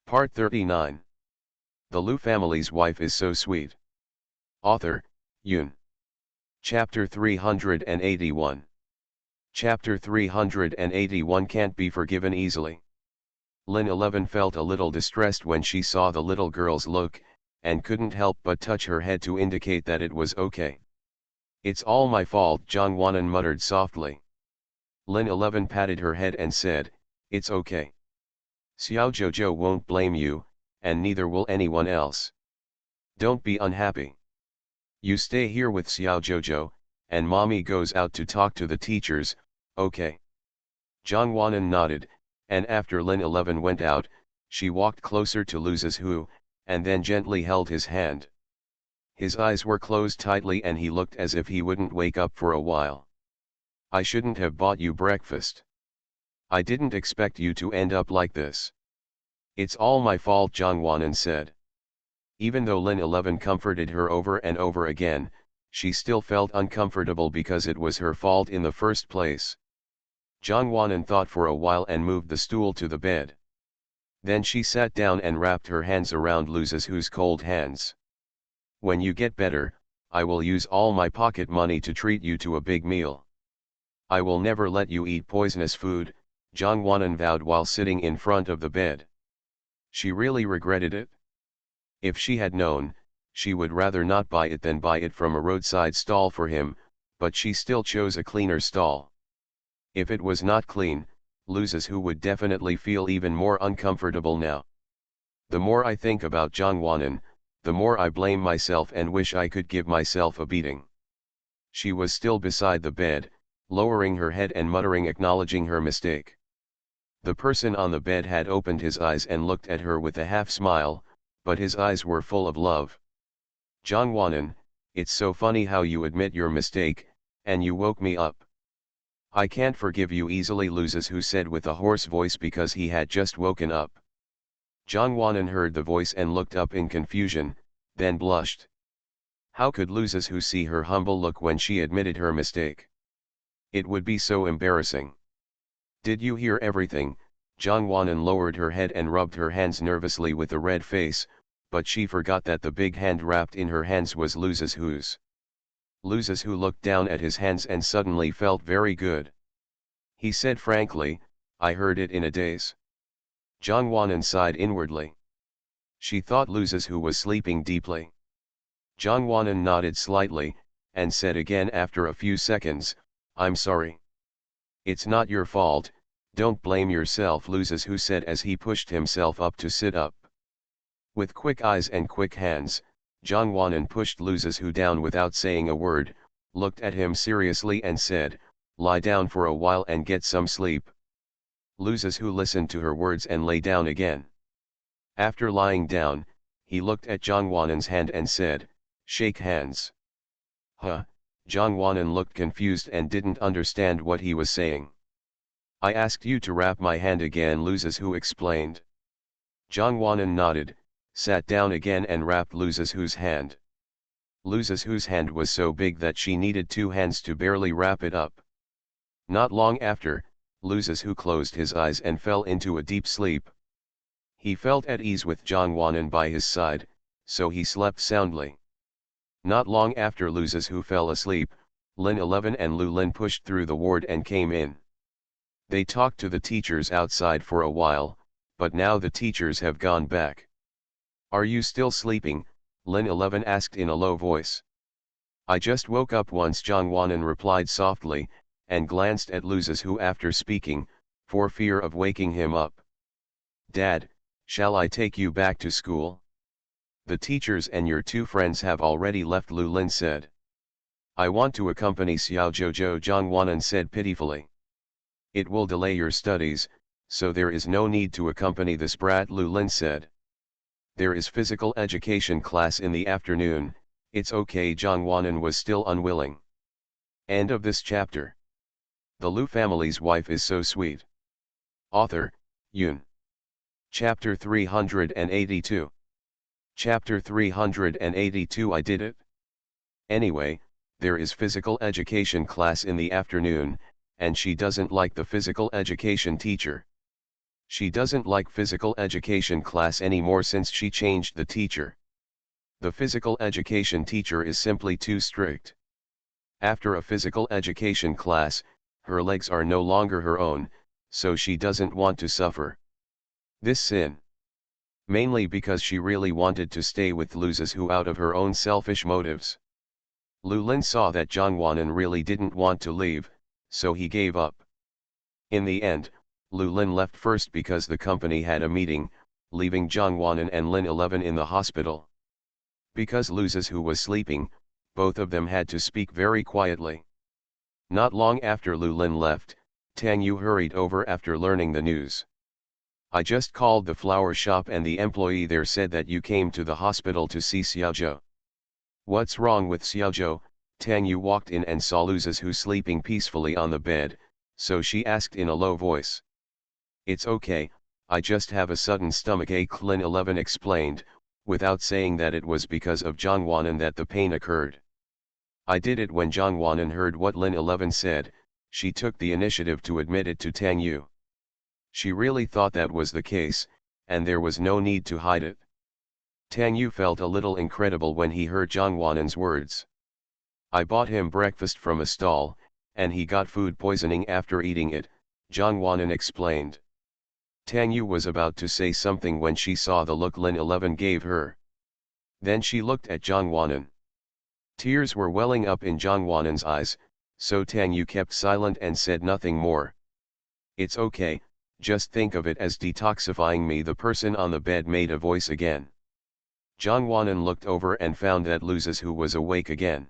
Part 39. The Lu family's wife is so sweet. Author, Yoon. Chapter 381. Chapter 381 can't be forgiven easily. Lin 11 felt a little distressed when she saw the little girl's look, and couldn't help but touch her head to indicate that it was okay. "It's all my fault," Jang Wanan muttered softly. Lin 11 patted her head and said, "It's okay. Xiao Jojo won't blame you, and neither will anyone else. Don't be unhappy. You stay here with Xiao Jojo, and mommy goes out to talk to the teachers, okay?" Jang Wanan nodded, and after Lin 11 went out, she walked closer to Lu Zizhu, and then gently held his hand. His eyes were closed tightly and he looked as if he wouldn't wake up for a while. "I shouldn't have bought you breakfast. I didn't expect you to end up like this." "It's all my fault," Jang Wanan said. Even though Lin 11 comforted her over and over again, she still felt uncomfortable because it was her fault in the first place. Jang Wanan thought for a while and moved the stool to the bed. Then she sat down and wrapped her hands around Lu Zizhu's cold hands. "When you get better, I will use all my pocket money to treat you to a big meal. I will never let you eat poisonous food," Jang Wanan vowed while sitting in front of the bed. She really regretted it. If she had known, she would rather not buy it than buy it from a roadside stall for him, but she still chose a cleaner stall. If it was not clean, Lu Zizhu would definitely feel even more uncomfortable now. "The more I think about Jang Wanan, the more I blame myself and wish I could give myself a beating." She was still beside the bed, lowering her head and muttering, acknowledging her mistake. The person on the bed had opened his eyes and looked at her with a half smile, but his eyes were full of love. "Jang Wanan, it's so funny how you admit your mistake, and you woke me up." "I can't forgive you easily," Lu Zizhu said with a hoarse voice because he had just woken up. Jang Wanan heard the voice and looked up in confusion, then blushed. How could Lu Zizhu see her humble look when she admitted her mistake? It would be so embarrassing. "Did you hear everything?" Jang Wanan lowered her head and rubbed her hands nervously with a red face, but she forgot that the big hand wrapped in her hands was Lu Zizhu's. Lu Zizhu looked down at his hands and suddenly felt very good. He said frankly, "I heard it in a daze." Jang Wanan sighed inwardly. She thought Lu Zizhu was sleeping deeply. Jang Wanan nodded slightly, and said again after a few seconds, "I'm sorry." "It's not your fault, don't blame yourself," Lu Zizhu said as he pushed himself up to sit up. With quick eyes and quick hands, Jang Wanan pushed Lu Zizhu down without saying a word, looked at him seriously and said, "Lie down for a while and get some sleep." Lu Zizhu listened to her words and lay down again. After lying down, he looked at Jang Wanan's hand and said, "Shake hands." "Huh?" Jang Wanan looked confused and didn't understand what he was saying. "I asked you to wrap my hand again," Lu Zizhu explained. Jang Wanan nodded, sat down again and wrapped Lu Zizhu's hand. Lu Zizhu's hand was so big that she needed two hands to barely wrap it up. Not long after, Lu Zizhu closed his eyes and fell into a deep sleep. He felt at ease with Jang Wanan by his side, so he slept soundly. Not long after Lu Zizhu fell asleep, Lin 11 and Lu Lin pushed through the ward and came in. They talked to the teachers outside for a while, but now the teachers have gone back. "Are you still sleeping?" Lin 11 asked in a low voice. "I just woke up once," Jang Wanan replied softly, and glanced at Lu Zizhu after speaking, for fear of waking him up. "Dad, shall I take you back to school?" "The teachers and your two friends have already left," Lu Lin said. "I want to accompany Xiao Jojo," Jang Wanan said pitifully. "It will delay your studies, so there is no need to accompany this brat," Lu Lin said. "There is physical education class in the afternoon, it's okay." Jang Wanan was still unwilling. End of this chapter. The Lu family's wife is so sweet. Author, Yoon. Chapter 382. Chapter 382 I did it. Anyway, there is physical education class in the afternoon, and she doesn't like the physical education teacher. She doesn't like physical education class anymore since she changed the teacher. The physical education teacher is simply too strict. After a physical education class, her legs are no longer her own, so she doesn't want to suffer this sin. Mainly because she really wanted to stay with Luzasu out of her own selfish motives. Lulin saw that Jongwanan really didn't want to leave, so he gave up. In the end, Lulin left first because the company had a meeting, leaving Jongwanan and Lin 11 in the hospital. Because Luzasu was sleeping, both of them had to speak very quietly. Not long after Lulin left, Tang Yu hurried over after learning the news. I just called the flower shop and the employee there said that you came to the hospital to see Xiaozhou. What's wrong with Xiaozhou? Tang Yu walked in and saw Luzasu sleeping peacefully on the bed, so she asked in a low voice. It's okay, I just have a sudden stomachache, Lin 11 explained, without saying that it was because of Jongwanan that the pain occurred. I did it when Jongwanan heard what Lin 11 said. She took the initiative to admit it to Tang Yu. She really thought that was the case, and there was no need to hide it. Tang Yu felt a little incredible when he heard Jongwanan's words. I bought him breakfast from a stall, and he got food poisoning after eating it, Jongwanan explained. Tang Yu was about to say something when she saw the look Lin 11 gave her. Then she looked at Jongwanan. Tears were welling up in Jongwanan's eyes, so Tang Yu kept silent and said nothing more. It's okay, just think of it as detoxifying me, the person on the bed made a voice again. Jongwanan looked over and found that Luzasu was awake again.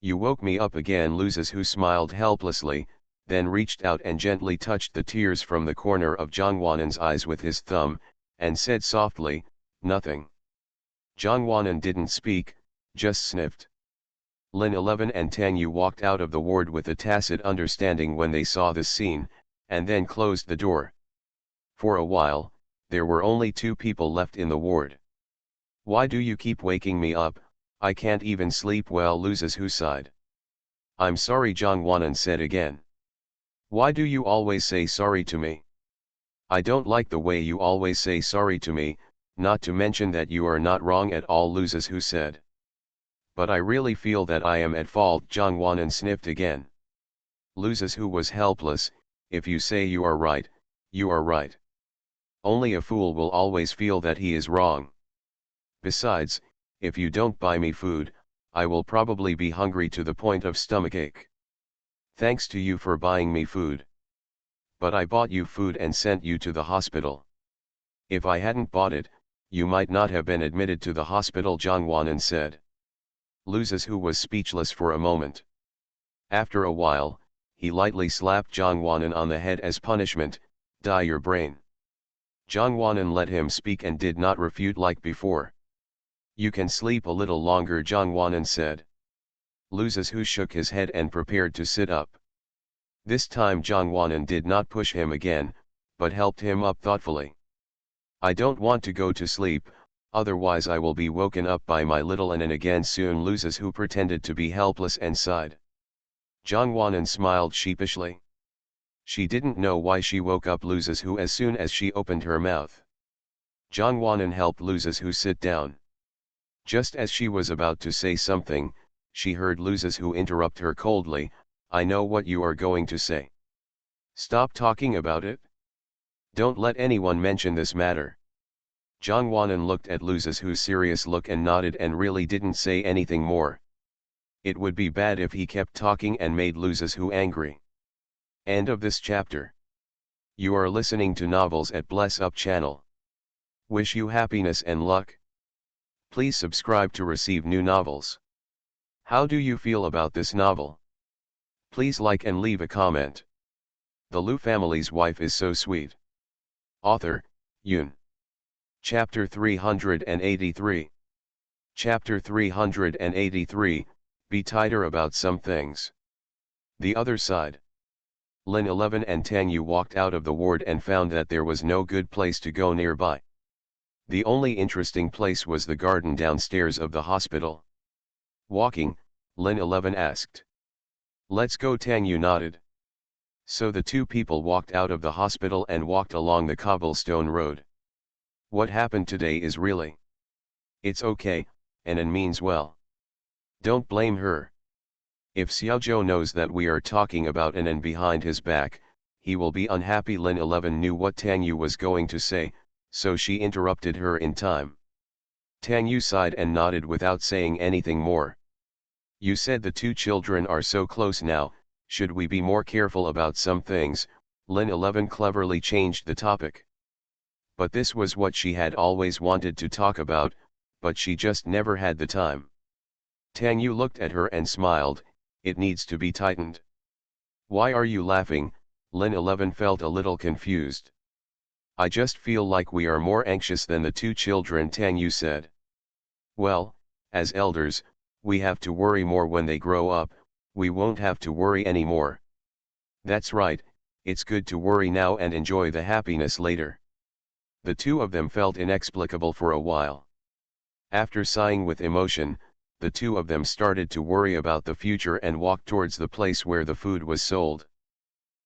You woke me up again, Luzasu smiled helplessly, then reached out and gently touched the tears from the corner of Jongwanan's eyes with his thumb, and said softly, nothing. Jongwanan didn't speak, just sniffed. Lin 11 and Tang Yu walked out of the ward with a tacit understanding when they saw this scene, and then closed the door. For a while, there were only 2 people left in the ward. Why do you keep waking me up? I can't even sleep well, Luzasu sighed. I'm sorry, Jongwanan said again. Why do you always say sorry to me? I don't like the way you always say sorry to me, not to mention that you are not wrong at all, Luzasu said. But I really feel that I am at fault, Jongwanan sniffed again. Luzasu was helpless. If you say you are right, you are right. Only a fool will always feel that he is wrong. Besides, if you don't buy me food, I will probably be hungry to the point of stomachache. Thanks to you for buying me food. But I bought you food and sent you to the hospital. If I hadn't bought it, you might not have been admitted to the hospital, Jongwanan said. Luzasu was speechless for a moment. After a while, he lightly slapped Jongwanan on the head as punishment. Dye your brain. Jongwanan let him speak and did not refute like before. You can sleep a little longer, Jongwanan said. Luzasu shook his head and prepared to sit up. This time Jongwanan did not push him again, but helped him up thoughtfully. I don't want to go to sleep, otherwise I will be woken up by my little Anan again soon, Luzasu pretended to be helpless and sighed. Jongwanan smiled sheepishly. She didn't know why she woke up Luzasu as soon as she opened her mouth. Jongwanan helped Luzasu sit down. Just as she was about to say something, she heard Luzasu interrupt her coldly. I know what you are going to say. Stop talking about it. Don't let anyone mention this matter. Jongwanan looked at Luzasu's serious look and nodded and really didn't say anything more. It would be bad if he kept talking and made Luzasu angry. End of this chapter. You are listening to Novels at Bless Up channel. Wish you happiness and luck. Please subscribe to receive new novels. How do you feel about this novel? Please like and leave a comment. The Lu family's wife is so sweet. Author, Yoon. Chapter 383. Chapter 383, Be tighter about some things. The other side. Lin 11 and Tang Yu walked out of the ward and found that there was no good place to go nearby. The only interesting place was the garden downstairs of the hospital. Walking, Lin 11 asked. Let's go, Tang Yu nodded. So the two people walked out of the hospital and walked along the cobblestone road. What happened today is really. It's okay, Anan means well. Don't blame her. If Xiaozhou knows that we are talking about Anan behind his back, he will be unhappy. Lin 11 knew what Tang Yu was going to say, so she interrupted her in time. Tang Yu sighed and nodded without saying anything more. You said the two children are so close now, should we be more careful about some things? Lin 11 cleverly changed the topic. But this was what she had always wanted to talk about, but she just never had the time. Tang Yu looked at her and smiled. It needs to be tightened. Why are you laughing? Lin 11 felt a little confused. I just feel like we are more anxious than the two children, Tang Yu said. Well, as elders, we have to worry more when they grow up, we won't have to worry anymore. That's right, it's good to worry now and enjoy the happiness later. The two of them felt inexplicable for a while. After sighing with emotion, the two of them started to worry about the future and walked towards the place where the food was sold.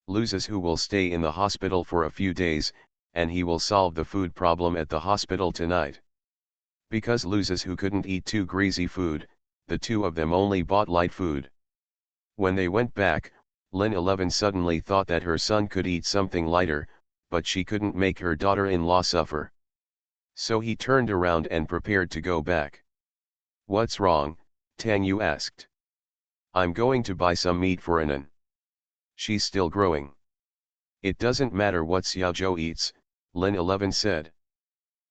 Luzes who will stay in the hospital for a few days, and he will solve the food problem at the hospital tonight. Because Luzes who couldn't eat too greasy food, the two of them only bought light food. When they went back, Lin 11 suddenly thought that her son could eat something lighter, but she couldn't make her daughter-in-law suffer. So he turned around and prepared to go back. What's wrong? Tang Yu asked. I'm going to buy some meat for Anan. She's still growing. It doesn't matter what Xiaozhou eats, Lin 11 said.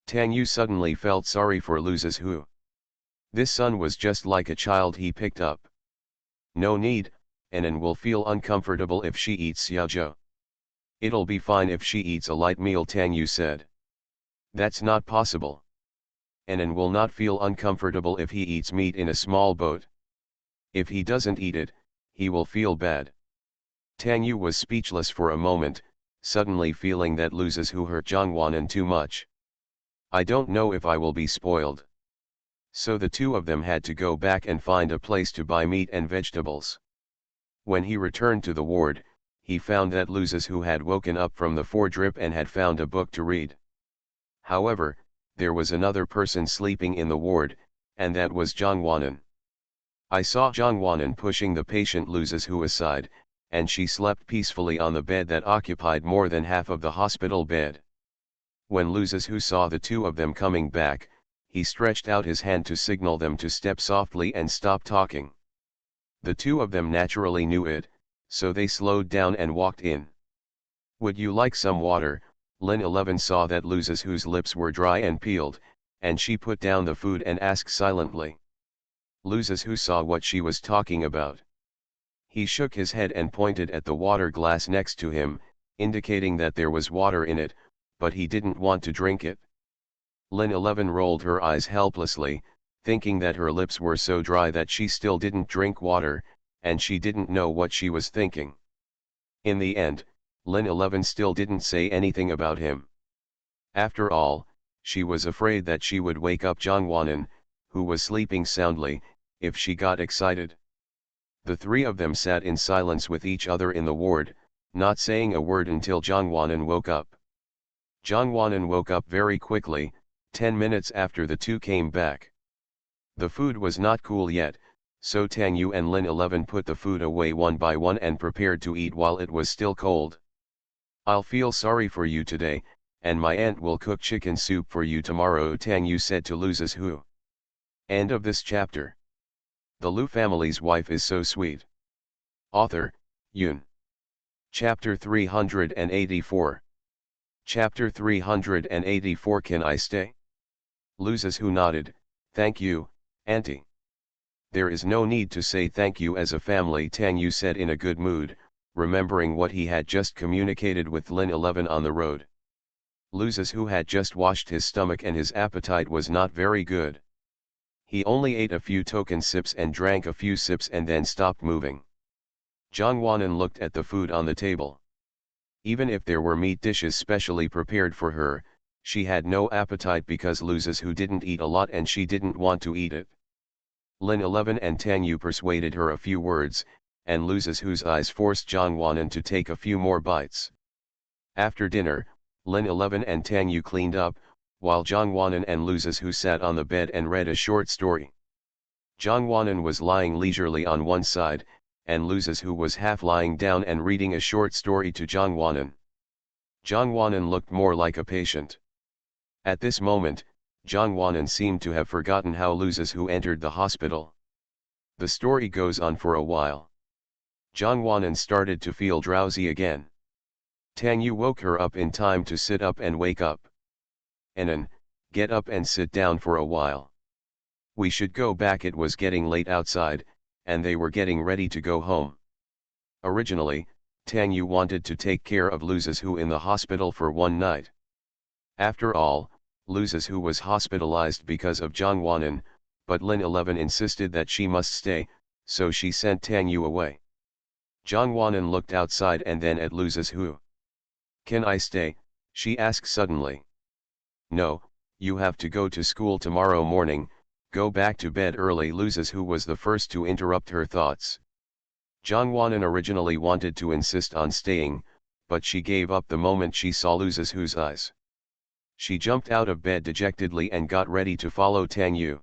Tang Yu suddenly felt sorry for Luzes Hu. This son was just like a child he picked up. No need, Anan will feel uncomfortable if she eats Xiaozhou. It'll be fine if she eats a light meal, Tang Yu said. That's not possible. Anan will not feel uncomfortable if he eats meat in a small boat. If he doesn't eat it, he will feel bad. Tang Yu was speechless for a moment, suddenly feeling that Luzes Hu hurt Zhangwanan too much. I don't know if I will be spoiled. So the two of them had to go back and find a place to buy meat and vegetables. When he returned to the ward, he found that Luzes Hu had woken up from the foredrip and had found a book to read. However, there was another person sleeping in the ward, and that was Zhangwanan. I saw Zhangwanan pushing the patient Luzes Hu aside, and she slept peacefully on the bed that occupied more than half of the hospital bed. When Luzes Hu saw the two of them coming back, he stretched out his hand to signal them to step softly and stop talking. The two of them naturally knew it, so they slowed down and walked in. Would you like some water? Lin 11 saw that Luzes Hu's lips were dry and peeled, and she put down the food and asked silently. Luzes Hu saw what she was talking about. He shook his head and pointed at the water glass next to him, indicating that there was water in it, but he didn't want to drink it. Lin 11 rolled her eyes helplessly, thinking that her lips were so dry that she still didn't drink water, and she didn't know what she was thinking. In the end, Lin 11 still didn't say anything about him. After all, she was afraid that she would wake up Zhangwanan, who was sleeping soundly, if she got excited. The three of them sat in silence with each other in the ward, not saying a word until Zhangwanan woke up. Zhangwanan woke up very quickly, 10 minutes after the two came back. The food was not cool yet, so Tang Yu and Lin 11 put the food away one by one and prepared to eat while it was still cold. I'll feel sorry for you today, and my aunt will cook chicken soup for you tomorrow, Tang Yu said to Luzes Hu. End of this chapter. The Lu family's wife is so sweet. Author, Yun. Chapter 384. Chapter 384. Can I stay? Luzes Hu nodded. Thank you, Auntie. There is no need to say thank you as a family, Tang Yu said in a good mood, remembering what he had just communicated with Lin 11 on the road. Luzes Hu had just washed his stomach and his appetite was not very good. He only ate a few token sips and drank a few sips and then stopped moving. Zhangwanan looked at the food on the table. Even if there were meat dishes specially prepared for her, she had no appetite because Luzes Hu didn't eat a lot and she didn't want to eat it. Lin 11 and Tang Yu persuaded her a few words, and loses whose eyes forced Jongwon to take a few more bites. After dinner, Lin 11 and Tang Yu cleaned up, while Jongwon and loses who sat on the bed and read a short story. Jongwon was lying leisurely on one side, and loses who was half lying down and reading a short story to Jongwon. Jongwon looked more like a patient. At this moment, Jongwon seemed to have forgotten how loses who entered the hospital. The story goes on for a while. Jongwon started to feel drowsy again. Tang Yu woke her up in time to sit up and wake up. Anan, get up and sit down for a while. We should go back. It was getting late outside, and they were getting ready to go home. Originally, Tang Yu wanted to take care of loses who in the hospital for one night. After all, loses who was hospitalized because of Jongwon, but Lin 11 insisted that she must stay, so she sent Tang Yu away. Jongwon looked outside and then at loses who. Can I stay? She asked suddenly. No, you have to go to school tomorrow morning. Go back to bed early. Loses who was the first to interrupt her thoughts. Jongwon originally wanted to insist on staying, but she gave up the moment she saw loses who's eyes. She jumped out of bed dejectedly and got ready to follow Tang Yu.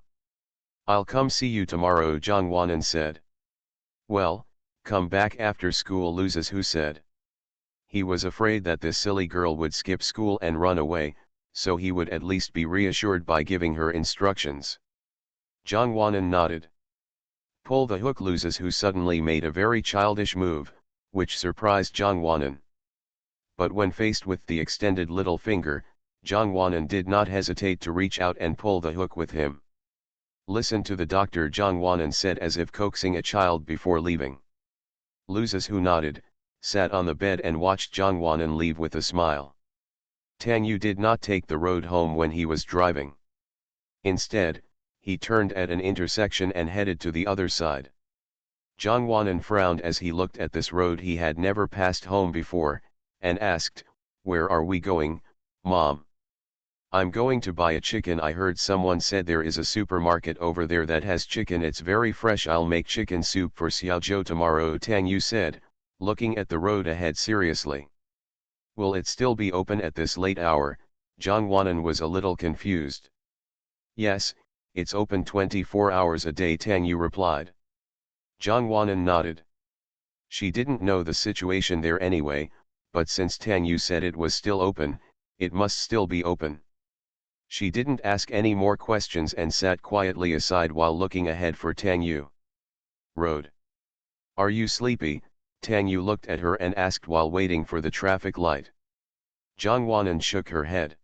I'll come see you tomorrow, Jongwon said. Well, come back after school, loses who said. He was afraid that this silly girl would skip school and run away, so he would at least be reassured by giving her instructions. Jongwon nodded. Pull the hook. Loses who suddenly made a very childish move, which surprised Jongwon. But when faced with the extended little finger, Jongwon did not hesitate to reach out and pull the hook with him. Listen to the doctor, Jongwon said as if coaxing a child before leaving. Loses who nodded, sat on the bed and watched Jongwon leave with a smile. Tang Yu did not take the road home when he was driving. Instead, he turned at an intersection and headed to the other side. Jongwon frowned as he looked at this road he had never passed home before, and asked, "Where are we going, Mom?" "I'm going to buy a chicken. I heard someone said there is a supermarket over there that has chicken. It's very fresh. I'll make chicken soup for Xiaozhou tomorrow," Tang Yu said, looking at the road ahead seriously. Will it still be open at this late hour? Jongwon was a little confused. Yes, it's open 24 hours a day, Tang Yu replied. Jongwon nodded. She didn't know the situation there anyway, but since Tang Yu said it was still open, it must still be open. She didn't ask any more questions and sat quietly aside while looking ahead for Tang Yu. Road. Are you sleepy? Tang Yu looked at her and asked while waiting for the traffic light. Jongwon shook her head.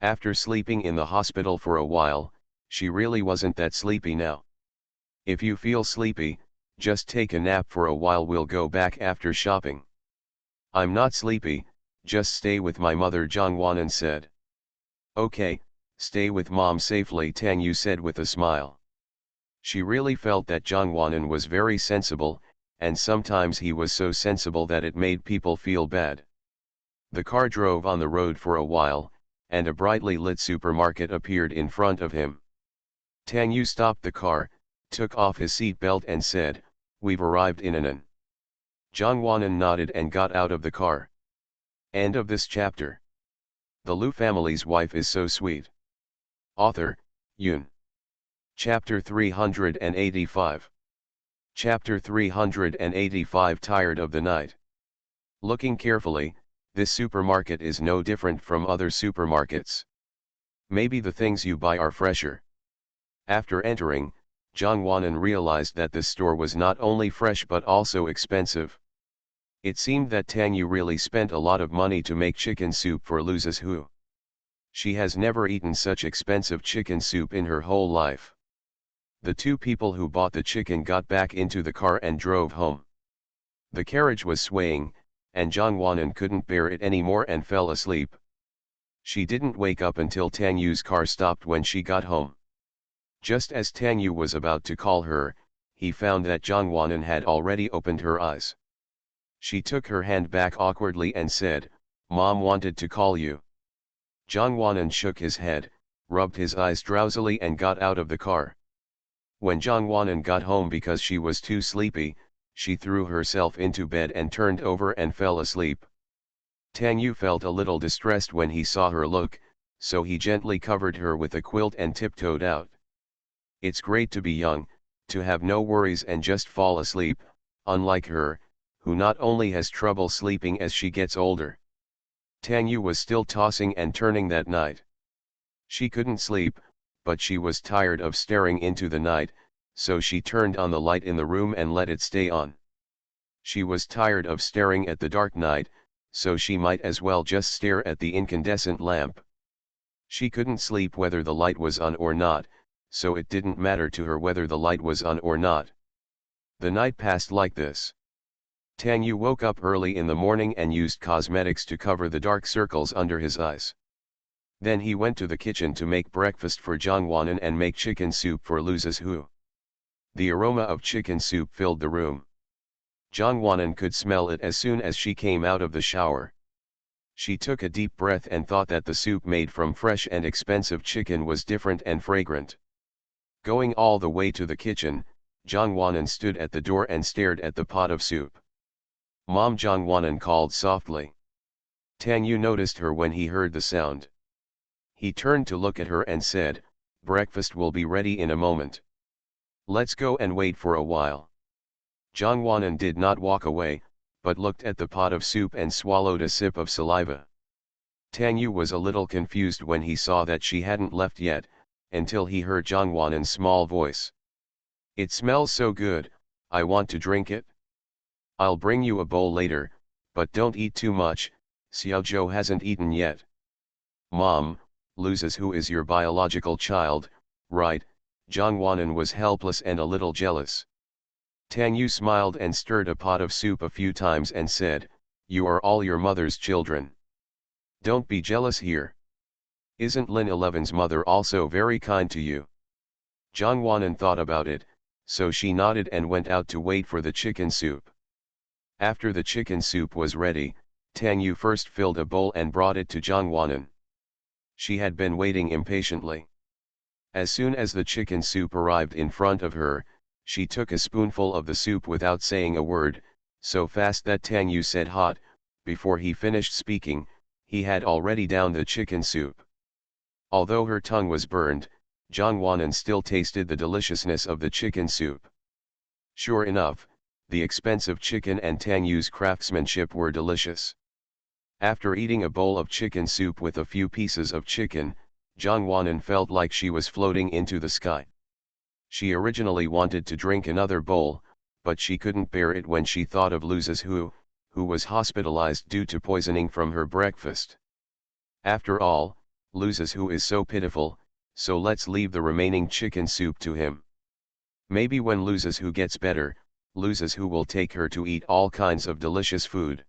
After sleeping in the hospital for a while, she really wasn't that sleepy now. If you feel sleepy, just take a nap for a while. We'll go back after shopping. I'm not sleepy, just stay with my mother, Jongwon said. Okay, stay with Mom safely, Tang Yu said with a smile. She really felt that Jongwon was very sensible, and sometimes he was so sensible that it made people feel bad. The car drove on the road for a while, and a brightly lit supermarket appeared in front of him. Tang Yu stopped the car, took off his seat belt and said, "We've arrived in Anan." Jongwon nodded and got out of the car. End of this chapter. The Lu family's wife is so sweet. Author, Yoon. Chapter 385. Chapter 385. Tired of the night. Looking carefully, this supermarket is no different from other supermarkets. Maybe the things you buy are fresher. After entering, Jongwon realized that this store was not only fresh but also expensive. It seemed that Tang Yu really spent a lot of money to make chicken soup for loses who. She has never eaten such expensive chicken soup in her whole life. The two people who bought the chicken got back into the car and drove home. The carriage was swaying, and Jongwon couldn't bear it anymore and fell asleep. She didn't wake up until Tang Yu's car stopped when she got home. Just as Tang Yu was about to call her, he found that Jongwon had already opened her eyes. She took her hand back awkwardly and said, "Mom wanted to call you." Jongwon shook his head, rubbed his eyes drowsily and got out of the car. When Jongwon got home because she was too sleepy, she threw herself into bed and turned over and fell asleep. Tang Yu felt a little distressed when he saw her look, so he gently covered her with a quilt and tiptoed out. It's great to be young, to have no worries and just fall asleep, unlike her, who not only has trouble sleeping as she gets older. Tang Yu was still tossing and turning that night. She couldn't sleep, but she was tired of staring into the night, so she turned on the light in the room and let it stay on. She was tired of staring at the dark night, so she might as well just stare at the incandescent lamp. She couldn't sleep whether the light was on or not, so it didn't matter to her whether the light was on or not. The night passed like this. Tang Yu woke up early in the morning and used cosmetics to cover the dark circles under his eyes. Then he went to the kitchen to make breakfast for Zhangwanan and make chicken soup for Lu Zizhu. The aroma of chicken soup filled the room. Zhangwanan could smell it as soon as she came out of the shower. She took a deep breath and thought that the soup made from fresh and expensive chicken was different and fragrant. Going all the way to the kitchen, Zhangwanan stood at the door and stared at the pot of soup. "Mom," Zhangwanan called softly. Tang Yu noticed her when he heard the sound. He turned to look at her and said, "Breakfast will be ready in a moment. Let's go and wait for a while." Zhangwanan did not walk away, but looked at the pot of soup and swallowed a sip of saliva. Tang Yu was a little confused when he saw that she hadn't left yet, until he heard Zhangwanan's small voice. "It smells so good, I want to drink it. I'll bring you a bowl later, but don't eat too much, Xiaozhou hasn't eaten yet." "Mom, Lu Zizhu is your biological child, right?" Zhangwanan was helpless and a little jealous. Tang Yu smiled and stirred a pot of soup a few times and said, "You are all your mother's children. Don't be jealous here. Isn't Lin 11's mother also very kind to you?" Zhangwanan thought about it, so she nodded and went out to wait for the chicken soup. After the chicken soup was ready, Tang Yu first filled a bowl and brought it to Zhangwanan. She had been waiting impatiently. As soon as the chicken soup arrived in front of her, she took a spoonful of the soup without saying a word, so fast that Tang Yu said hot. Before he finished speaking, he had already downed the chicken soup. Although her tongue was burned, Zhangwanan still tasted the deliciousness of the chicken soup. Sure enough, the expensive chicken and Tang Yu's craftsmanship were delicious. After eating a bowl of chicken soup with a few pieces of chicken, Zhangwanan felt like she was floating into the sky. She originally wanted to drink another bowl, but she couldn't bear it when she thought of Lu Zizhu, who was hospitalized due to poisoning from her breakfast. After all, Lu Zizhu is so pitiful, so let's leave the remaining chicken soup to him. Maybe when Lu Zizhu gets better, Lu Zizhu will take her to eat all kinds of delicious food.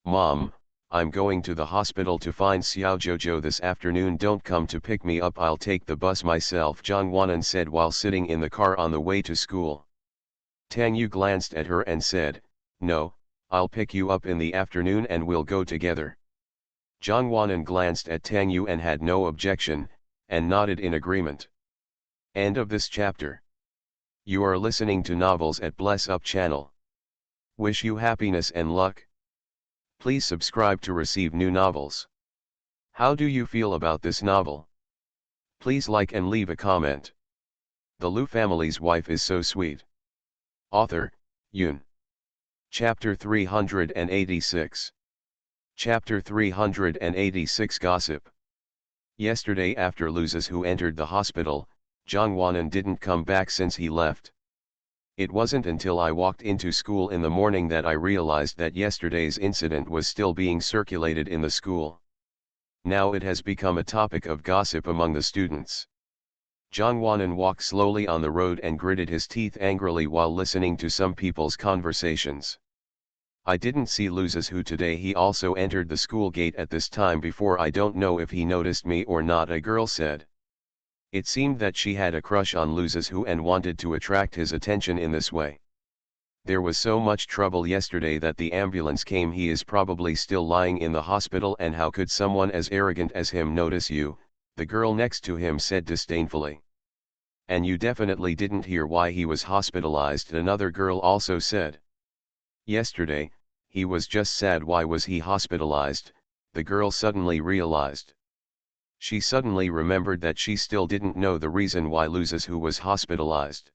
"Mom, I'm going to the hospital to find Xiao Jojo this afternoon. Don't come to pick me up, I'll take the bus myself," Zhangwanan said while sitting in the car on the way to school. Tang Yu glanced at her and said, "No, I'll pick you up in the afternoon and we'll go together." Zhangwanan glanced at Tang Yu and had no objection, and nodded in agreement. End of this chapter. You are listening to Novels at Bless Up channel. Wish you happiness and luck. Please subscribe to receive new novels. How do you feel about this novel? Please like and leave a comment. The Lu family's wife is so sweet. Author, Yun. Chapter 386. Chapter 386 Gossip. Yesterday after Lu Zizhu entered the hospital, Zhangwanan didn't come back since he left. It wasn't until I walked into school in the morning that I realized that yesterday's incident was still being circulated in the school. Now it has become a topic of gossip among the students. Zhangwanan walked slowly on the road and gritted his teeth angrily while listening to some people's conversations. "I didn't see Lu Zizhu today. He also entered the school gate at this time before. I don't know if he noticed me or not," a girl said. It seemed that she had a crush on Lu Zizhu and wanted to attract his attention in this way. "There was so much trouble yesterday that the ambulance came. He is probably still lying in the hospital, and how could someone as arrogant as him notice you?" the girl next to him said disdainfully. And you definitely didn't hear why he was hospitalized, another girl also said. Yesterday, he was just sad. Why was he hospitalized? The girl suddenly realized. She suddenly remembered that she still didn't know the reason why Loses who was hospitalized.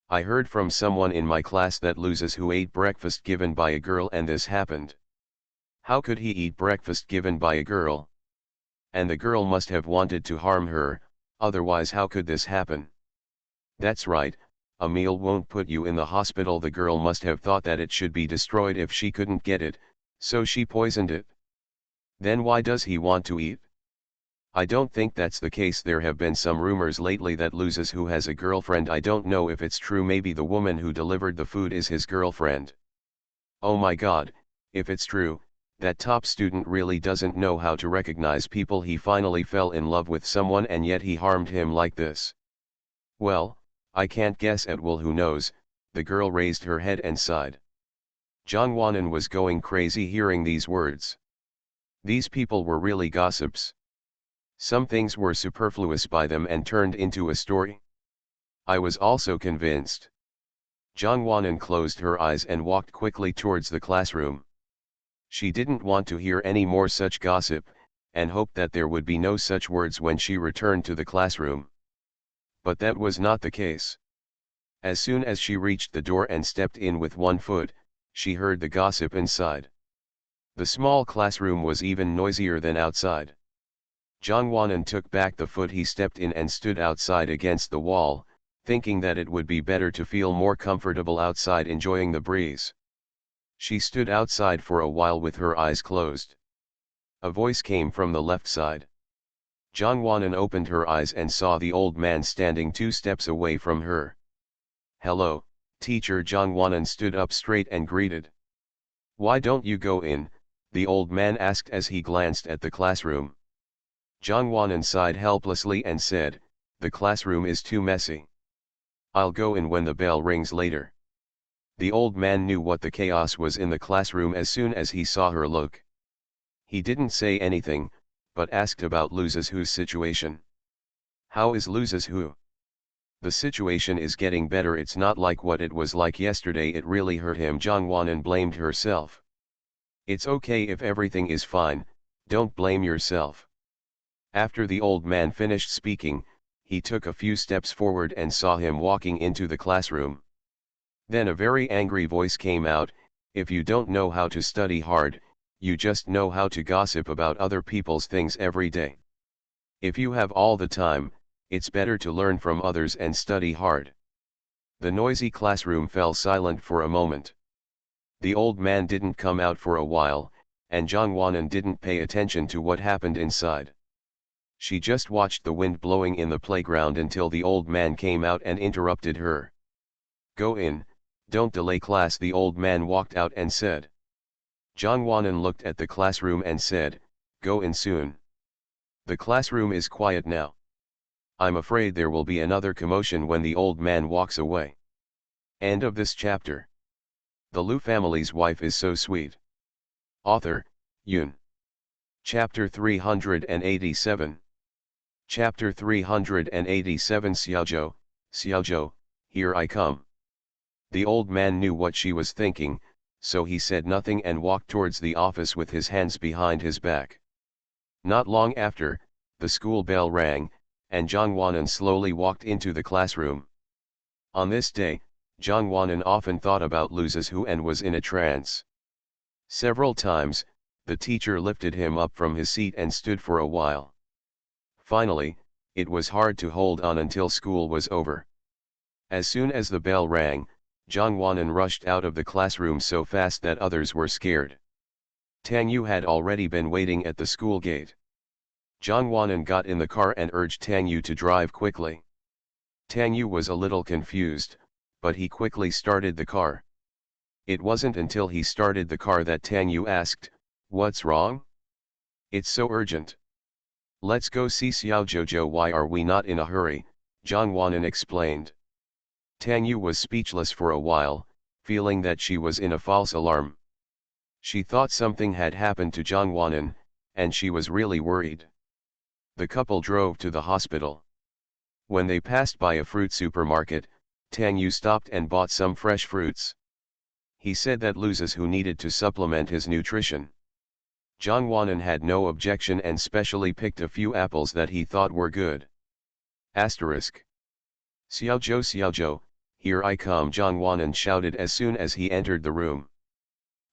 I heard from someone in my class that Loses who ate breakfast given by a girl and this happened. How could he eat breakfast given by a girl? And the girl must have wanted to harm her, otherwise how could this happen? That's right, a meal won't put you in the hospital. The girl must have thought that it should be destroyed if she couldn't get it, so she poisoned it. Then why does he want to eat? I don't think that's the case. There have been some rumors lately that Loses who has a girlfriend. I don't know if it's true. Maybe the woman who delivered the food is his girlfriend. Oh my god, if it's true, that top student really doesn't know how to recognize people. He finally fell in love with someone and yet he harmed him like this. Well, I can't guess at all. Who knows? The girl raised her head and sighed. Jongwon was going crazy hearing these words. These people were really gossips. Some things were superfluous by them and turned into a story. I was also convinced. Jongwon closed her eyes and walked quickly towards the classroom. She didn't want to hear any more such gossip, and hoped that there would be no such words when she returned to the classroom. But that was not the case. As soon as she reached the door and stepped in with one foot, she heard the gossip inside. The small classroom was even noisier than outside. Jongwon took back the foot he stepped in and stood outside against the wall, thinking that it would be better to feel more comfortable outside enjoying the breeze. She stood outside for a while with her eyes closed. A voice came from the left side. Jongwon opened her eyes and saw the old man standing 2 steps away from her. Hello, teacher. Jongwon stood up straight and greeted. Why don't you go in? The old man asked as he glanced at the classroom. Jongwon sighed helplessly and said, the classroom is too messy. I'll go in when the bell rings later. The old man knew what the chaos was in the classroom as soon as he saw her look. He didn't say anything, but asked about Loses who's situation. How is Loses who? The situation is getting better. It's not like what it was like yesterday. It really hurt him. Jongwon blamed herself. It's okay if everything is fine, don't blame yourself. After the old man finished speaking, he took a few steps forward and saw him walking into the classroom. Then a very angry voice came out, if you don't know how to study hard, you just know how to gossip about other people's things every day. If you have all the time, it's better to learn from others and study hard. The noisy classroom fell silent for a moment. The old man didn't come out for a while, and Jongwon didn't pay attention to what happened inside. She just watched the wind blowing in the playground until the old man came out and interrupted her. Go in, don't delay class. The old man walked out and said. Jongwon looked at the classroom and said, go in soon. The classroom is quiet now. I'm afraid there will be another commotion when the old man walks away. End of this chapter. The Lu family's wife is so sweet. Author, Yoon. Chapter 387. Chapter 387. Xiaozhou, Xiaozhou, here I come. The old man knew what she was thinking, so he said nothing and walked towards the office with his hands behind his back. Not long after, the school bell rang, and Jongwon slowly walked into the classroom. On this day, Jongwon often thought about Loses who and was in a trance. Several times, the teacher lifted him up from his seat and stood for a while. Finally, it was hard to hold on until school was over. As soon as the bell rang, Jongwon rushed out of the classroom so fast that others were scared. Tang Yu had already been waiting at the school gate. Jongwon got in the car and urged Tang Yu to drive quickly. Tang Yu was a little confused, but he quickly started the car. It wasn't until he started the car that Tang Yu asked, what's wrong? It's so urgent. Let's go see Xiao Jojo. Why are we not in a hurry? Jongwon explained. Tang Yu was speechless for a while, feeling that she was in a false alarm. She thought something had happened to Jongwon, and she was really worried. The couple drove to the hospital. When they passed by a fruit supermarket, Tang Yu stopped and bought some fresh fruits. He said that loses who needed to supplement his nutrition. Zhang Wanan had no objection and specially picked a few apples that he thought were good. Asterisk. Xiaozhou, here I come, Zhang Wanan shouted as soon as he entered the room.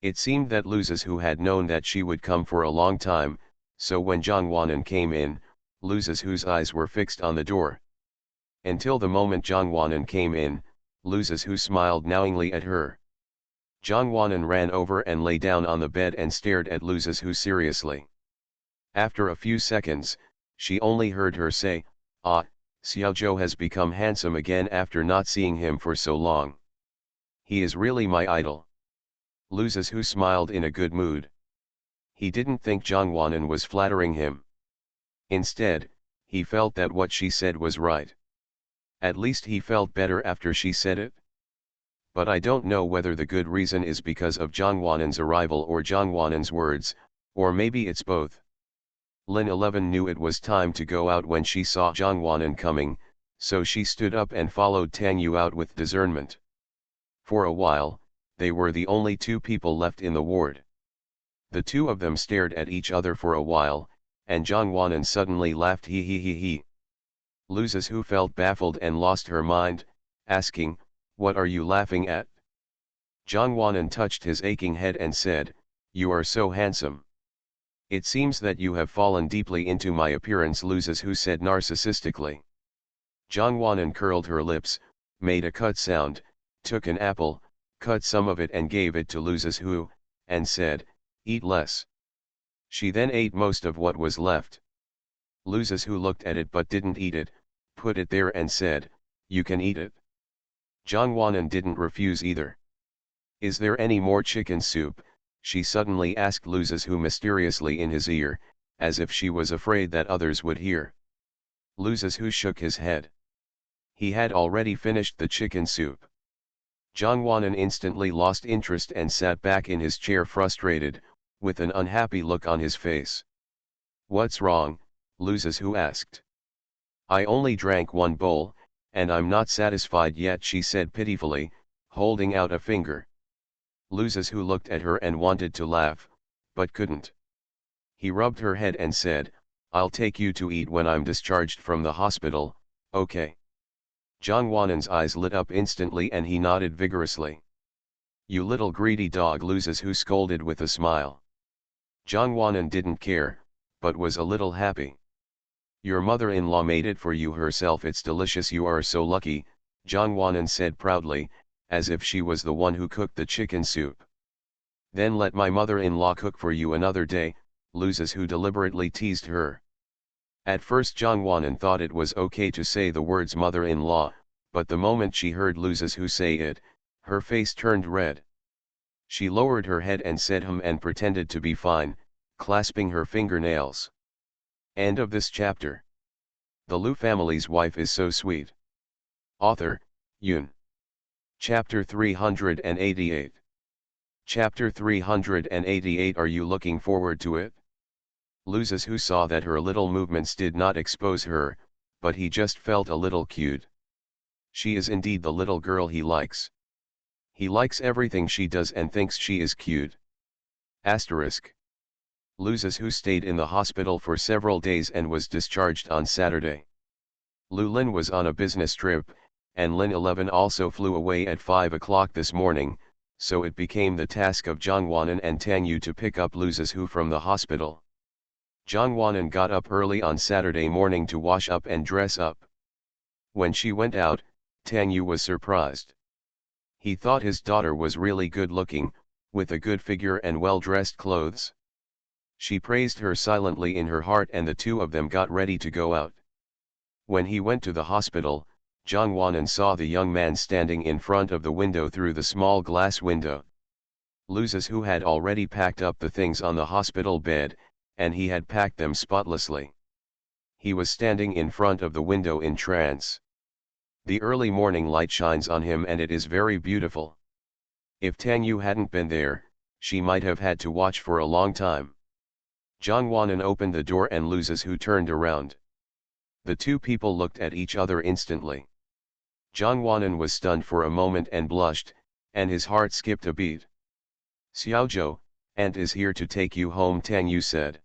It seemed that loses who had known that she would come for a long time, so when Zhang Wanan came in, loses whose eyes were fixed on the door. Until the moment Zhang Wanan came in, loses who smiled knowingly at her. Zhang Wanan ran over and lay down on the bed and stared at loses who seriously. After a few seconds, she only heard her say, "Ah, Xiaozhou has become handsome again after not seeing him for so long. He is really my idol." Loses who smiled in a good mood. He didn't think Zhang Wanan was flattering him. Instead, he felt that what she said was right. At least he felt better after she said it. But I don't know whether the good reason is because of Zhang Wanan's arrival or Zhang Wanan's words, or maybe it's both. Lin 11 knew it was time to go out when she saw Zhang Wanan coming, so she stood up and followed Tang Yu out with discernment. For a while, they were the only two people left in the ward. The two of them stared at each other for a while, and Zhang Wanan suddenly laughed he. Loses who felt baffled and lost her mind, asking, "What are you laughing at?" Zhang Wanan touched his aching head and said, "You are so handsome." "It seems that you have fallen deeply into my appearance," Loses who said narcissistically. Zhang Wanan curled her lips, made a cut sound, took an apple, cut some of it and gave it to Loses who, and said, "Eat less." She then ate most of what was left. Loses who looked at it but didn't eat it, put it there and said, "You can eat it." Zhang Wanan didn't refuse either. "Is there any more chicken soup?" she suddenly asked Loses who mysteriously in his ear, as if she was afraid that others would hear. Loses who shook his head. He had already finished the chicken soup. Zhang Wanan instantly lost interest and sat back in his chair frustrated, with an unhappy look on his face. "What's wrong?" Loses who asked. "I only drank one bowl, and I'm not satisfied yet," she said pitifully, holding out a finger. Loses who looked at her and wanted to laugh, but couldn't. He rubbed her head and said, "I'll take you to eat when I'm discharged from the hospital, okay?" Zhang Wanan's eyes lit up instantly and he nodded vigorously. "You little greedy dog," Loses who scolded with a smile. Zhang Wanan didn't care, but was a little happy. "Your mother-in-law made it for you herself, it's delicious, you are so lucky," Zhang Wanan said proudly, as if she was the one who cooked the chicken soup. "Then let my mother-in-law cook for you another day," Loses who deliberately teased her. At first Zhang Wanan thought it was okay to say the words mother-in-law, but the moment she heard Loses who say it, her face turned red. She lowered her head and said and pretended to be fine, clasping her fingernails. End of this chapter. The Lu family's wife is so sweet. Author, Yun. Chapter 388. Chapter 388. Are you looking forward to it? Loses who saw that her little movements did not expose her, but he just felt a little cute. She is indeed the little girl he likes. He likes everything she does and thinks she is cute. Asterisk. Loses who stayed in the hospital for several days and was discharged on Saturday. Lu Lin was on a business trip, and Lin 11 also flew away at 5 o'clock this morning, so it became the task of Zhang Wanan and Tang Yu to pick up Loses who from the hospital. Zhang Wanan got up early on Saturday morning to wash up and dress up. When she went out, Tang Yu was surprised. He thought his daughter was really good looking, with a good figure and well-dressed clothes. She praised her silently in her heart and the two of them got ready to go out. When he went to the hospital, Zhang Wanan saw the young man standing in front of the window through the small glass window. Loses who had already packed up the things on the hospital bed, and he had packed them spotlessly. He was standing in front of the window in trance. The early morning light shines on him and it is very beautiful. If Tang Yu hadn't been there, she might have had to watch for a long time. Zhang Wanan opened the door and Loses who turned around. The two people looked at each other instantly. Zhang Wanan was stunned for a moment and blushed, and his heart skipped a beat. Xiaozhou, Aunt is here to take you home, Tang Yu said.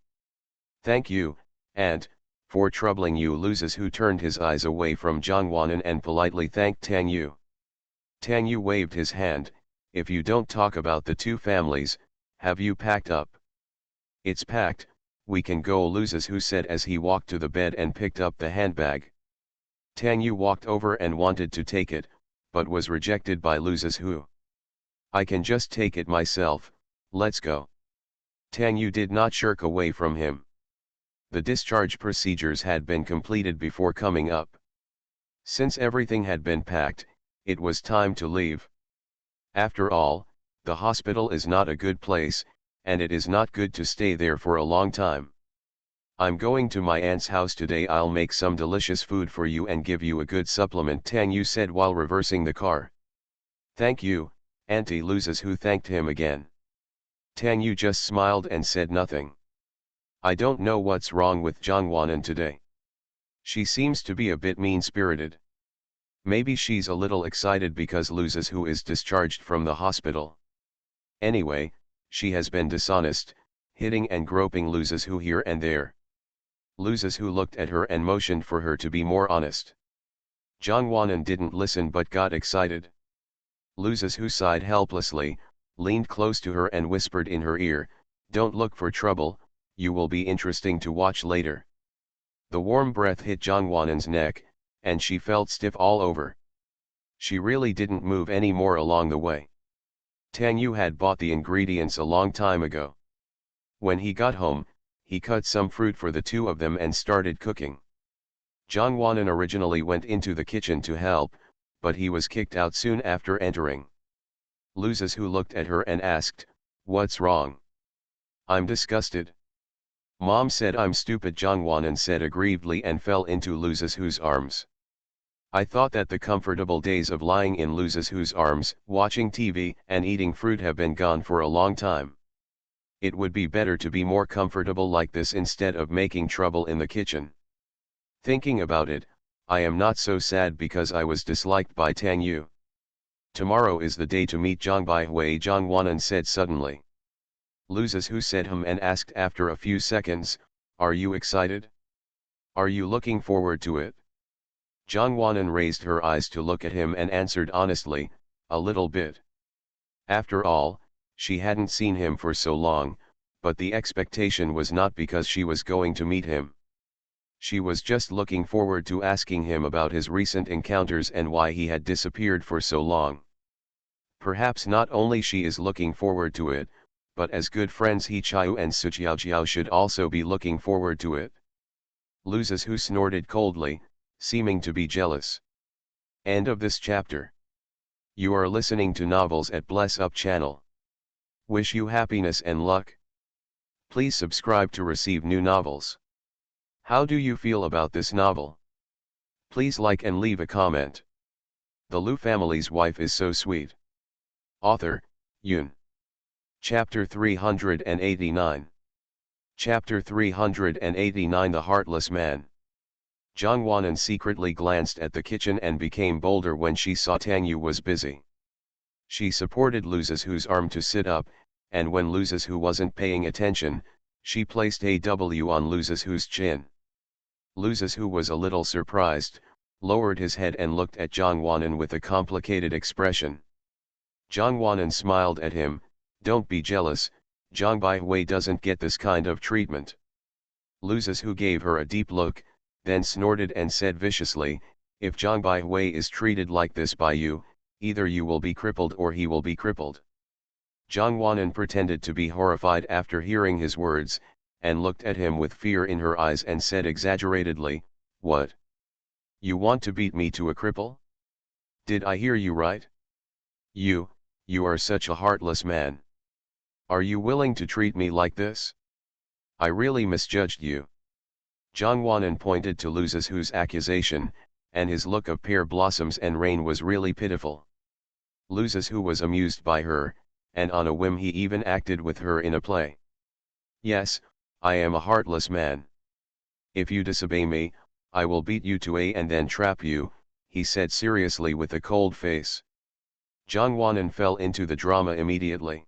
Thank you, Aunt, for troubling you. Loses who turned his eyes away from Zhang Wanan and politely thanked Tang Yu. Tang Yu waved his hand. If you don't talk about the two families, have you packed up? It's packed, we can go, Loses who said as he walked to the bed and picked up the handbag. Tang Yu walked over and wanted to take it, but was rejected by Loses who. I can just take it myself, let's go. Tang Yu did not shirk away from him. The discharge procedures had been completed before coming up. Since everything had been packed, it was time to leave. After all, the hospital is not a good place, and it is not good to stay there for a long time. I'm going to my aunt's house today. I'll make some delicious food for you and give you a good supplement, Tang Yu said while reversing the car. Thank you, Auntie. Loses who thanked him again. Tang Yu just smiled and said nothing. I don't know what's wrong with Zhang Wanan today. She seems to be a bit mean-spirited. Maybe she's a little excited because Loses who is discharged from the hospital. Anyway, she has been dishonest, hitting and groping Loses who here and there. Loses who looked at her and motioned for her to be more honest. Zhang Wanan didn't listen but got excited. Loses who sighed helplessly, leaned close to her and whispered in her ear, "Don't look for trouble, you will be interesting to watch later." The warm breath hit Zhang Wanan's neck, and she felt stiff all over. She really didn't move any more along the way. Tang Yu had bought the ingredients a long time ago. When he got home, he cut some fruit for the two of them and started cooking. Zhang Wanan originally went into the kitchen to help, but he was kicked out soon after entering. Loses who looked at her and asked, "What's wrong?" "I'm disgusted." Mom said I'm stupid, Zhang Wanan said aggrievedly and fell into Loses who's arms. I thought that the comfortable days of lying in Loses who's arms, watching TV and eating fruit have been gone for a long time. It would be better to be more comfortable like this instead of making trouble in the kitchen. Thinking about it, I am not so sad because I was disliked by Tang Yu. Tomorrow is the day to meet Zhang Baihui, Zhang Wanan said suddenly. Loses who said and asked after a few seconds, "Are you excited? Are you looking forward to it?" Zhang Wanan raised her eyes to look at him and answered honestly, "A little bit." After all, she hadn't seen him for so long, but the expectation was not because she was going to meet him. She was just looking forward to asking him about his recent encounters and why he had disappeared for so long. Perhaps not only she is looking forward to it, but as good friends He Chiu and Su Jiao should also be looking forward to it. Loses who snorted coldly, seeming to be jealous. End of this chapter. You are listening to Novels at Bless Up channel. Wish you happiness and luck. Please subscribe to receive new novels. How do you feel about this novel? Please like and leave a comment. The Lu family's wife is so sweet. Author, Yun. Chapter 389. Chapter 389. The Heartless Man. Zhang Wanan secretly glanced at the kitchen and became bolder when she saw Tang Yu was busy. She supported Loses who's arm to sit up, and when Loses who wasn't paying attention, she placed a W on Loses who's chin. Loses who was a little surprised, lowered his head and looked at Zhang Wanan with a complicated expression. Zhang Wanan smiled at him, "Don't be jealous, Zhang Baihui doesn't get this kind of treatment." Loses who gave her a deep look, then snorted and said viciously, "If Zhang Baihui is treated like this by you, either you will be crippled or he will be crippled." Zhang Wanan pretended to be horrified after hearing his words, and looked at him with fear in her eyes and said exaggeratedly, "What? You want to beat me to a cripple? Did I hear you right? You are such a heartless man. Are you willing to treat me like this? I really misjudged you." Zhang Wanan pointed to Loses who's accusation, and his look of pear blossoms and rain was really pitiful. Loses who was amused by her, and on a whim he even acted with her in a play. "Yes, I am a heartless man. If you disobey me, I will beat you to a and then trap you, he said seriously with a cold face. Zhang Wanan fell into the drama immediately.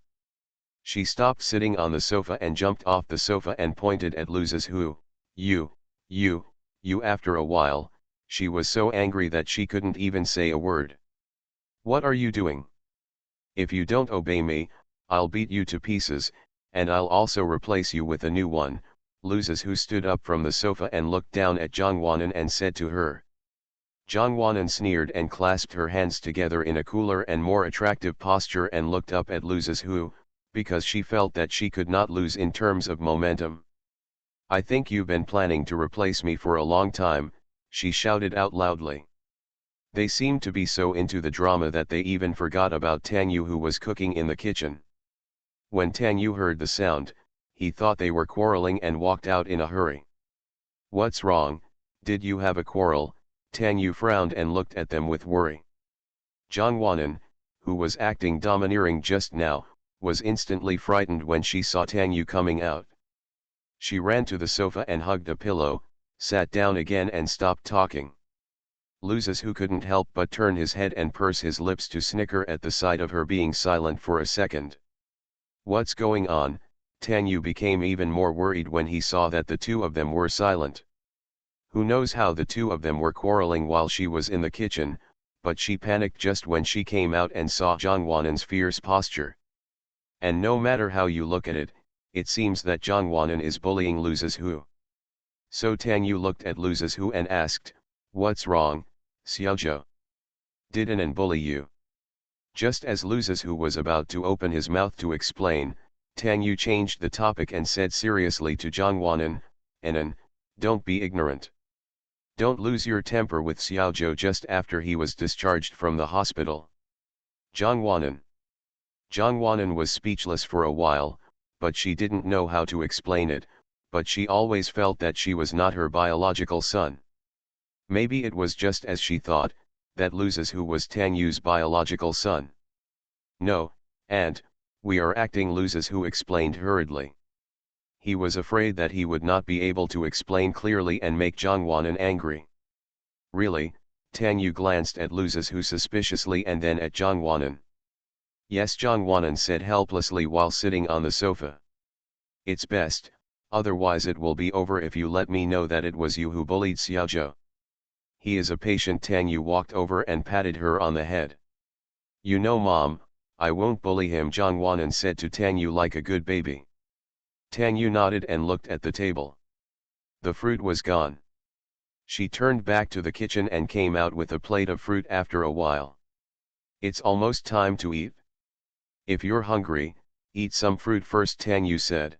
She stopped sitting on the sofa and jumped off the sofa and pointed at Lu Zizhu. You, you, after a while, she was so angry that she couldn't even say a word. What are you doing? If you don't obey me, I'll beat you to pieces, and I'll also replace you with a new one. Lu Zizhu stood up from the sofa and looked down at Zhang Wanan and said to her. Zhang Wanan sneered and clasped her hands together in a cooler and more attractive posture and looked up at Lu Zizhu, because she felt that she could not lose in terms of momentum. I think you've been planning to replace me for a long time, she shouted out loudly. They seemed to be so into the drama that they even forgot about Tang Yu, who was cooking in the kitchen. When Tang Yu heard the sound, he thought they were quarreling and walked out in a hurry. What's wrong, did you have a quarrel? Tang Yu frowned and looked at them with worry. Zhang Wanan, who was acting domineering just now, was instantly frightened when she saw Tang Yu coming out. She ran to the sofa and hugged a pillow, sat down again and stopped talking. Lu Zizhu couldn't help but turn his head and purse his lips to snicker at the sight of her being silent for a second. What's going on? Tang Yu became even more worried when he saw that the two of them were silent. Who knows how the two of them were quarreling while she was in the kitchen, but she panicked just when she came out and saw Zhang Wanan's fierce posture. And no matter how you look at it, it seems that Zhang Wanan is bullying Lu Zizhu. So Tang Yu looked at Lu Zizhu and asked, what's wrong, Xiaozhou? Did Anan bully you? Just as Lu Zizhu was about to open his mouth to explain, Tang Yu changed the topic and said seriously to Zhang Wanan, Anan, don't be ignorant. Don't lose your temper with Xiaozhou just after he was discharged from the hospital. Zhang Wanan was speechless for a while, but she didn't know how to explain it, but she always felt that she was not her biological son. Maybe it was just as she thought, that Lu Zizhu was Tang Yu's biological son. No, Aunt, we are acting, Lu Zizhu explained hurriedly. He was afraid that he would not be able to explain clearly and make Zhang Wanan angry. Really? Tang Yu glanced at Lu Zizhu suspiciously and then at Zhang Wanan. Yes, Zhang Wanan said helplessly while sitting on the sofa. It's best, otherwise it will be over if you let me know that it was you who bullied Xiaozhou. He is a patient. Tang Yu walked over and patted her on the head. You know, Mom, I won't bully him, Zhang Wanan said to Tang Yu like a good baby. Tang Yu nodded and looked at the table. The fruit was gone. She turned back to the kitchen and came out with a plate of fruit after a while. It's almost time to eat. If you're hungry, eat some fruit first, Tang Yu said.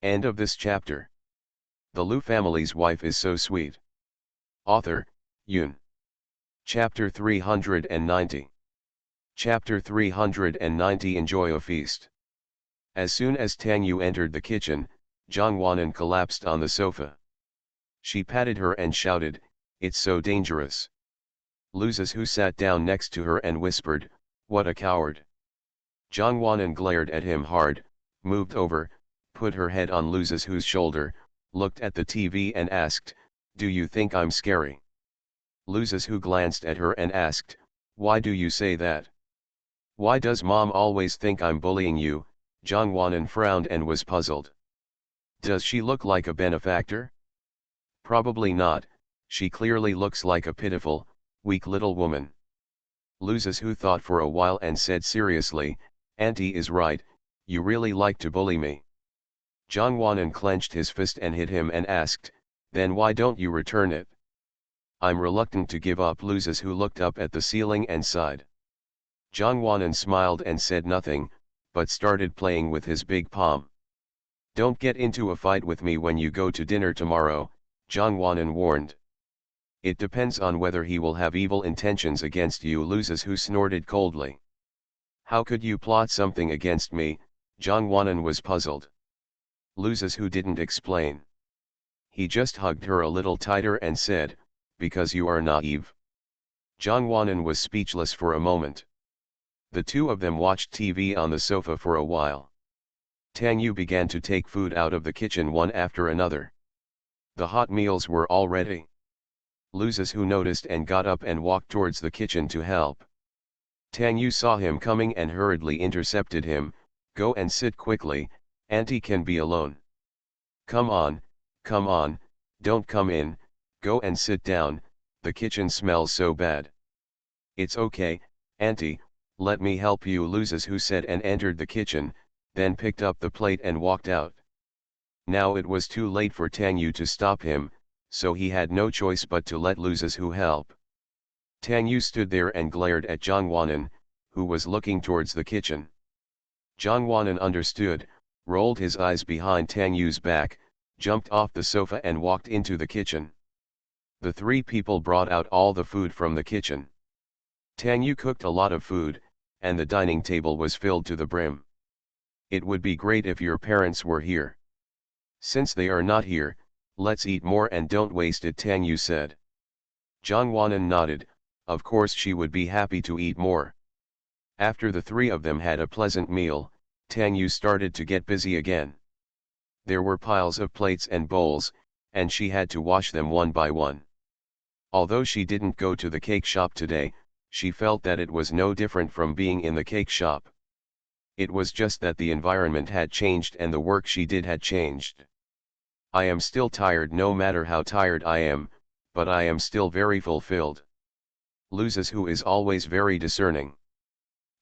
End of this chapter. The Lu family's wife is so sweet. Author, Yun. Chapter 390. Chapter 390. Enjoy a feast. As soon as Tang Yu entered the kitchen, Zhang Wanan collapsed on the sofa. She patted her and shouted, it's so dangerous. Lu Zizhu sat down next to her and whispered, what a coward. Zhang Wanan glared at him hard, moved over, put her head on Lu Zizhu's shoulder, looked at the TV and asked, do you think I'm scary? Lu Zizhu glanced at her and asked, why do you say that? Why does Mom always think I'm bullying you? Zhang Wanan frowned and was puzzled. Does she look like a benefactor? Probably not, she clearly looks like a pitiful, weak little woman. Lu Zizhu thought for a while and said seriously, Auntie is right, you really like to bully me. Zhang Wanan clenched his fist and hit him and asked, then why don't you return it? I'm reluctant to give up. Lu Zizhu looked up at the ceiling and sighed. Zhang Wanan smiled and said nothing, but started playing with his big palm. Don't get into a fight with me when you go to dinner tomorrow, Zhang Wanan warned. It depends on whether he will have evil intentions against you. Lu Zizhu snorted coldly. How could you plot something against me? Zhang Wanan was puzzled. Lu Zizhu didn't explain. He just hugged her a little tighter and said, because you are naive. Zhang Wanan was speechless for a moment. The two of them watched TV on the sofa for a while. Tang Yu began to take food out of the kitchen one after another. The hot meals were all ready. Loses who noticed and got up and walked towards the kitchen to help. Tang Yu saw him coming and hurriedly intercepted him. Go and sit quickly, auntie can be alone. Come on, don't come in, go and sit down, the kitchen smells so bad. It's okay, auntie, let me help you, Loses who said, and entered the kitchen, then picked up the plate and walked out. Now it was too late for Tang Yu to stop him, so he had no choice but to let Loses who help. Tang Yu stood there and glared at Zhang Wanan, who was looking towards the kitchen. Zhang Wanan understood, rolled his eyes behind Tang Yu's back, jumped off the sofa and walked into the kitchen. The three people brought out all the food from the kitchen. Tang Yu cooked a lot of food, and the dining table was filled to the brim. It would be great if your parents were here. Since they are not here, let's eat more and don't waste it, Tang Yu said. Zhang Wanan nodded, of course she would be happy to eat more. After the three of them had a pleasant meal, Tang Yu started to get busy again. There were piles of plates and bowls, and she had to wash them one by one. Although she didn't go to the cake shop today, she felt that it was no different from being in the cake shop. It was just that the environment had changed and the work she did had changed. I am still tired, no matter how tired I am, but I am still very fulfilled. Loses who is always very discerning.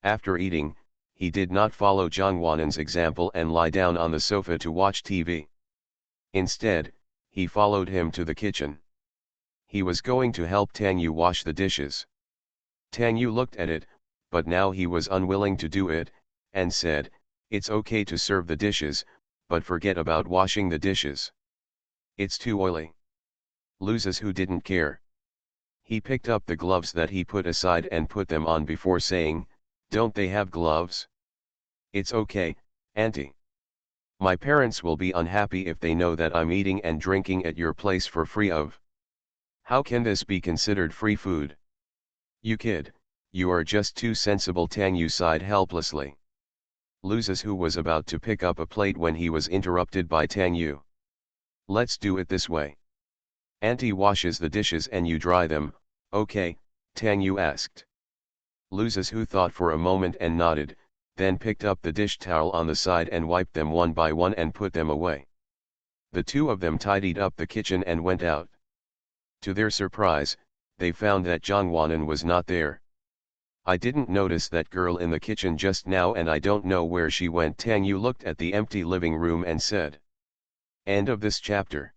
After eating, he did not follow Zhang Wanan's example and lie down on the sofa to watch TV. Instead, he followed him to the kitchen. He was going to help Tang Yu wash the dishes. Tang Yu looked at it, but now he was unwilling to do it, and said, it's okay to serve the dishes, but forget about washing the dishes. It's too oily. Loses who didn't care. He picked up the gloves that he put aside and put them on before saying, don't they have gloves? It's okay, auntie. My parents will be unhappy if they know that I'm eating and drinking at your place for free of. How can this be considered free food? You kid, you are just too sensible, Tang Yu sighed helplessly. Loses who was about to pick up a plate when he was interrupted by Tang Yu. Let's do it this way. Auntie washes the dishes and you dry them, okay? Tang Yu asked. Loses who thought for a moment and nodded, then picked up the dish towel on the side and wiped them one by one and put them away. The two of them tidied up the kitchen and went out. To their surprise, they found that Zhang Wanan was not there. I didn't notice that girl in the kitchen just now and I don't know where she went. Tang Yu looked at the empty living room and said. End of this chapter.